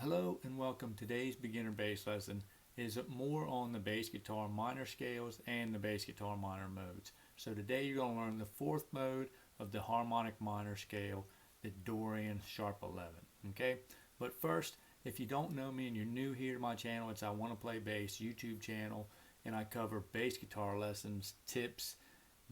Hello and welcome. Today's beginner bass lesson is more on the bass guitar minor scales and the bass guitar minor modes. So today you're going to learn the fourth mode of the harmonic minor scale, the Dorian Sharp 11. Okay, but first, if you don't know me and you're new here to my channel, it's I Want to Play Bass YouTube channel, and I cover bass guitar lessons, tips,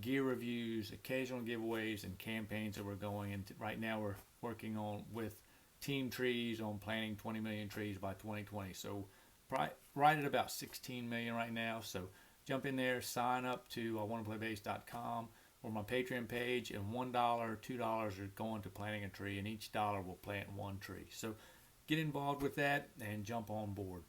gear reviews, occasional giveaways, and campaigns that we're going. And right now we're working on with team trees on planting 20 million trees by 2020. So right at about 16 million right now. So jump in there, sign up to wanttoplaybase.com or my Patreon page, and $1 or $2 are going to planting a tree, and each dollar will plant one tree. So get involved with that and jump on board.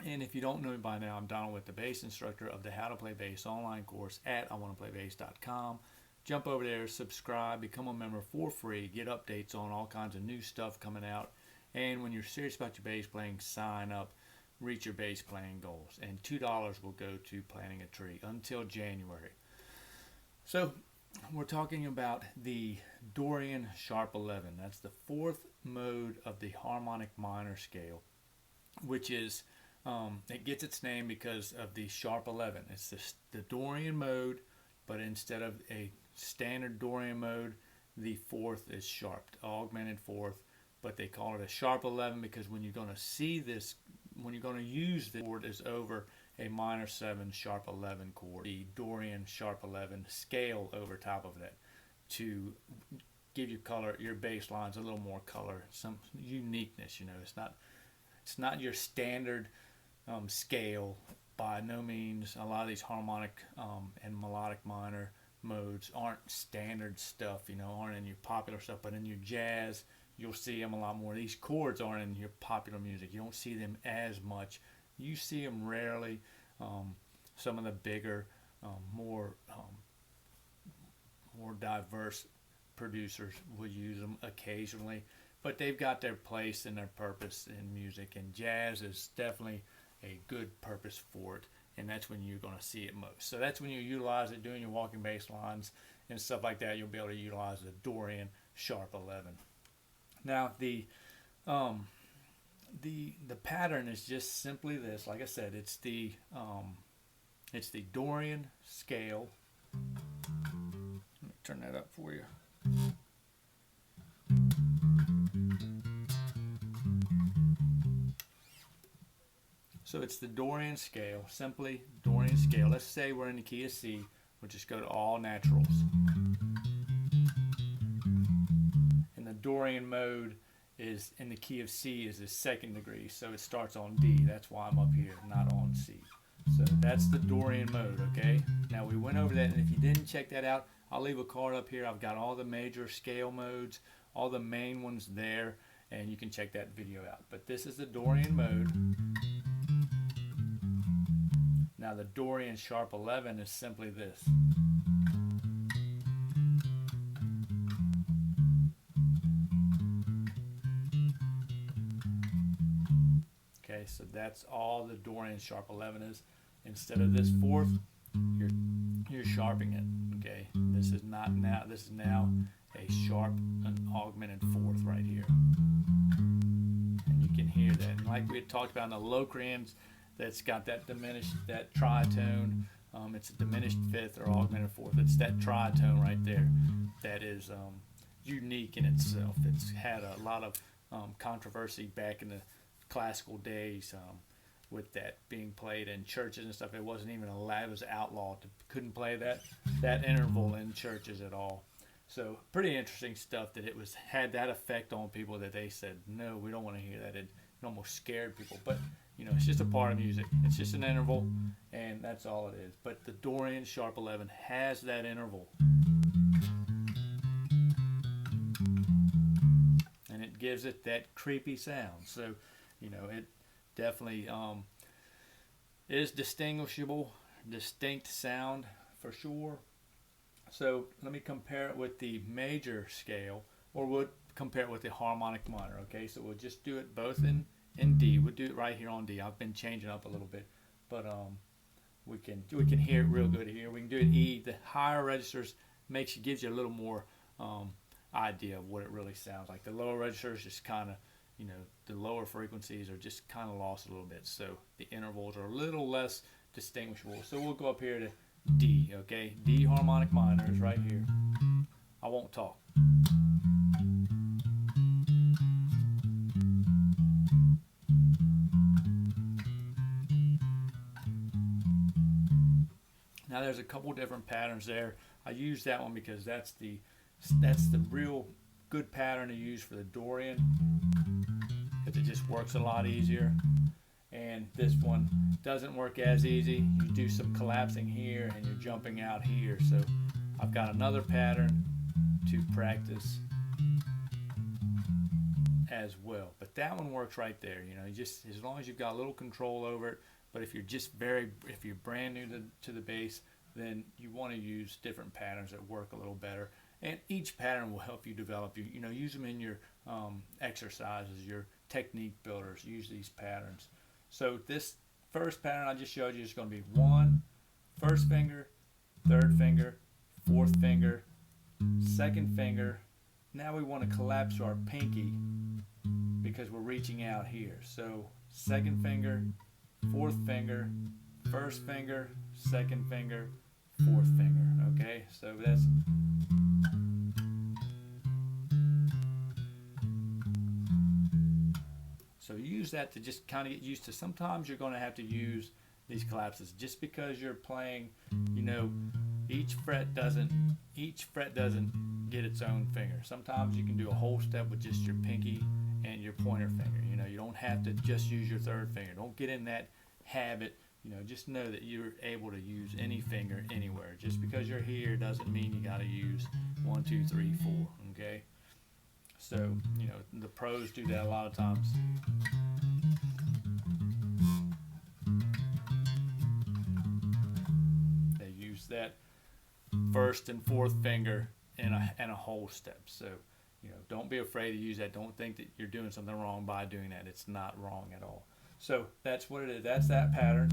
And if you don't know me by now, I'm Donald with the bass instructor of the How to Play Bass online course at wanttoplaybase.com. Jump over there, subscribe, become a member for free, get updates on all kinds of new stuff coming out. And when you're serious about your bass playing, sign up, reach your bass playing goals. And $2 will go to planting a tree until January. So we're talking about the Dorian Sharp 11. That's the fourth mode of the harmonic minor scale, which is, it gets its name because of the Sharp 11. It's the Dorian mode, but instead of a standard Dorian mode, the fourth is sharp, augmented fourth, but they call it a Sharp 11 because when you're going to see this, when you're going to use the chord is over a minor 7 sharp 11 chord, the Dorian Sharp 11 scale over top of that to give your color, your bass lines a little more color, some uniqueness. You know, it's not your standard scale by no means. A lot of these harmonic and melodic minor modes aren't standard stuff, you know, aren't in your popular stuff, but in your jazz you'll see them a lot more. These chords aren't in your popular music. You don't see them as much. You see them rarely. Some of the bigger, more diverse producers will use them occasionally, but they've got their place and their purpose in music, and jazz is definitely a good purpose for it, and that's when you're going to see it most. So that's when you utilize it doing your walking bass lines and stuff like that. You'll be able to utilize the Dorian Sharp 11. Now the pattern is just simply this. Like I said, it's the Dorian scale. Let me turn that up for you. So it's the Dorian scale, simply Dorian scale. Let's say we're in the key of C. We'll just go to all naturals. And the Dorian mode is in the key of C is the second degree, so it starts on D. That's why I'm up here, not on C. So that's the Dorian mode, okay? Now we went over that, and if you didn't check that out, I'll leave a card up here. I've got all the major scale modes, all the main ones there, and you can check that video out. But this is the Dorian mode. Now the Dorian Sharp 11 is simply this. Okay, so that's all the Dorian Sharp 11 is. Instead of this fourth, you're sharping it. Okay, this is now a sharp and augmented fourth right here, and you can hear that. And like we had talked about in the Locrians, that's got that diminished, that tritone. It's a diminished fifth or augmented fourth. It's that tritone right there that is unique in itself. It's had a lot of controversy back in the classical days with that being played in churches and stuff. It wasn't even allowed. It was outlawed. Couldn't play that interval in churches at all. So pretty interesting stuff that it had that effect on people that they said, no, we don't want to hear that. It almost scared people. But you know, it's just a part of music. It's just an interval, and that's all it is. But the Dorian Sharp 11 has that interval, and it gives it that creepy sound. So, you know, it definitely is distinguishable, distinct sound for sure. So let me compare it with the major scale, or we'll compare it with the harmonic minor. Okay, so we'll just do it both in D. We'll do it right here on D. I've been changing up a little bit, but we can hear it real good here. We can do it E. The higher registers gives you a little more idea of what it really sounds like. The lower registers just kind of you know, the lower frequencies are just kind of lost a little bit. So the intervals are a little less distinguishable. So we'll go up here to D, okay? D harmonic minor is right here. I won't talk. Now there's a couple different patterns there. I use that one because that's the real good pattern to use for the Dorian, because it just works a lot easier. And this one doesn't work as easy. You do some collapsing here and you're jumping out here. So I've got another pattern to practice as well. But that one works right there. You know, you just, as long as you've got a little control over it. But if you're just if you're brand new to the bass, then you want to use different patterns that work a little better. And each pattern will help you develop. You know, use them in your exercises, your technique builders. Use these patterns. So this first pattern I just showed you is going to be 1, first finger, third finger, fourth finger, second finger. Now we want to collapse our pinky because we're reaching out here. So second finger, fourth finger, first finger, second finger, fourth finger. Okay, so that's use that to just kind of get used to. Sometimes you're going to have to use these collapses just because you're playing, you know, each fret doesn't get its own finger. Sometimes you can do a whole step with just your pinky and your pointer finger. You know, you don't have to just use your third finger. Don't get in that habit. You know, just know that you're able to use any finger anywhere. Just because you're here doesn't mean you got to use 1, 2, 3, 4. Okay. So, you know, the pros do that a lot of times. They use that first and fourth finger in a whole step. So, you know, don't be afraid to use that. Don't think that you're doing something wrong by doing that. It's not wrong at all. So that's what it is. That's that pattern.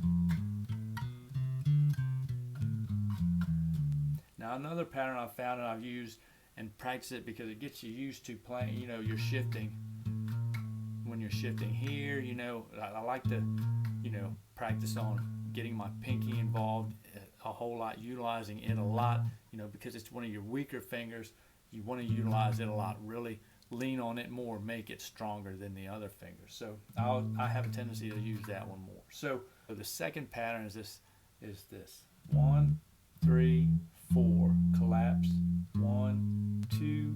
Now another pattern I've found and I've used and practice it because it gets you used to playing, you know, you're shifting. When you're shifting here, you know, I like to, you know, practice on getting my pinky involved a whole lot, utilizing it a lot, you know, because it's one of your weaker fingers. You want to utilize it a lot, really lean on it more, make it stronger than the other fingers. So I have a tendency to use that one more. So the second pattern is this 1, 3, 4, collapse, 1, 2,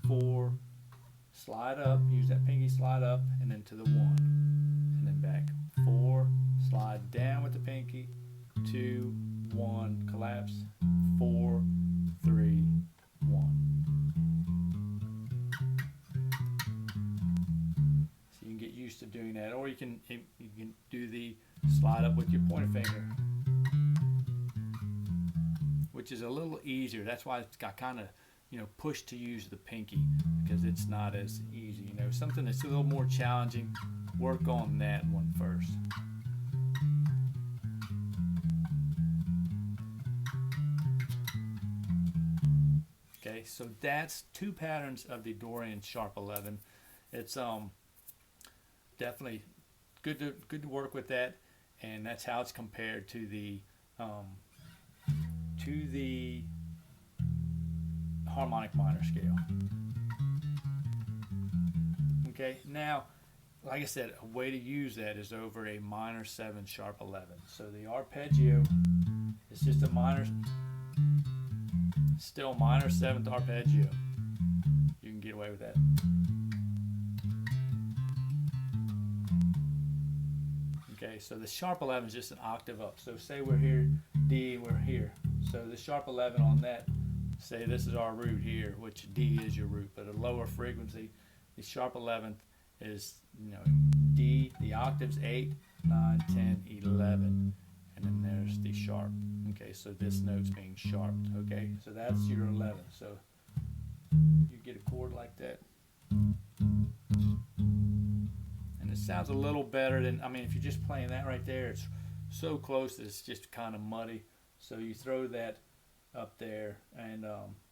4, slide up, use that pinky, slide up, and then to the 1, and then back, 4, slide down with the pinky, 2, 1, collapse, 4, 3, 1. So you can get used to doing that, or you can do the slide up with your pointer finger, which is a little easier. That's why it's got kind of, you know, pushed to use the pinky because it's not as easy. You know, something that's a little more challenging, work on that one first. Okay, so that's two patterns of the Dorian Sharp 11. It's definitely good to work with that, and that's how it's compared to the harmonic minor scale. Okay, now, like I said, a way to use that is over a minor 7 sharp 11. So the arpeggio is just a minor, still minor 7th arpeggio. You can get away with that. Okay, so the sharp 11 is just an octave up. So say we're here, D, we're here. So the sharp 11 on that, say this is our root here, which D is your root, but a lower frequency. The sharp 11th is, you know, D, the octaves 8, 9, 10, 11, and then there's the sharp. Okay, so this note's being sharped. Okay, so that's your 11. So you get a chord like that. And it sounds a little better than, I mean, if you're just playing that right there, it's so close that it's just kind of muddy. So you throw that up there and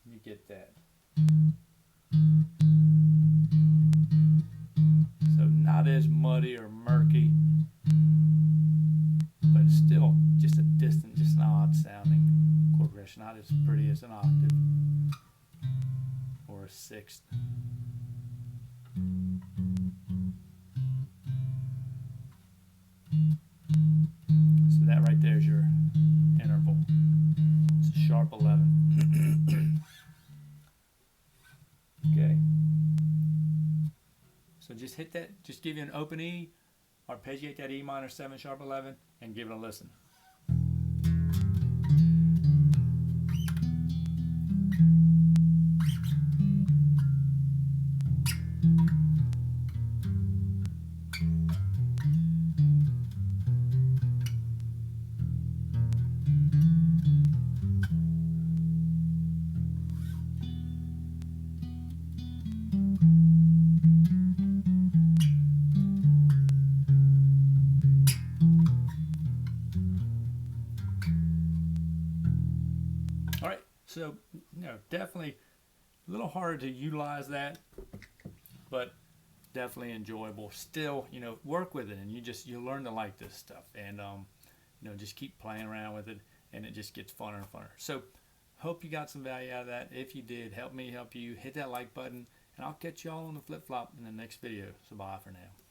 you get that. not as muddy or murky, but it's still just a distant, just an odd sounding chord progression, not as pretty as an octave or a sixth. So that right there is your interval. It's a sharp 11. Okay. So just hit that, just give you an open E, arpeggiate that E minor 7 sharp 11, and give it a listen. Alright, so definitely a little harder to utilize that, but definitely enjoyable. Still, work with it, and you learn to like this stuff, and just keep playing around with it, and it just gets funner and funner. So hope you got some value out of that. If you did, help me help you. Hit that like button, and I'll catch y'all on the flip-flop in the next video. So bye for now.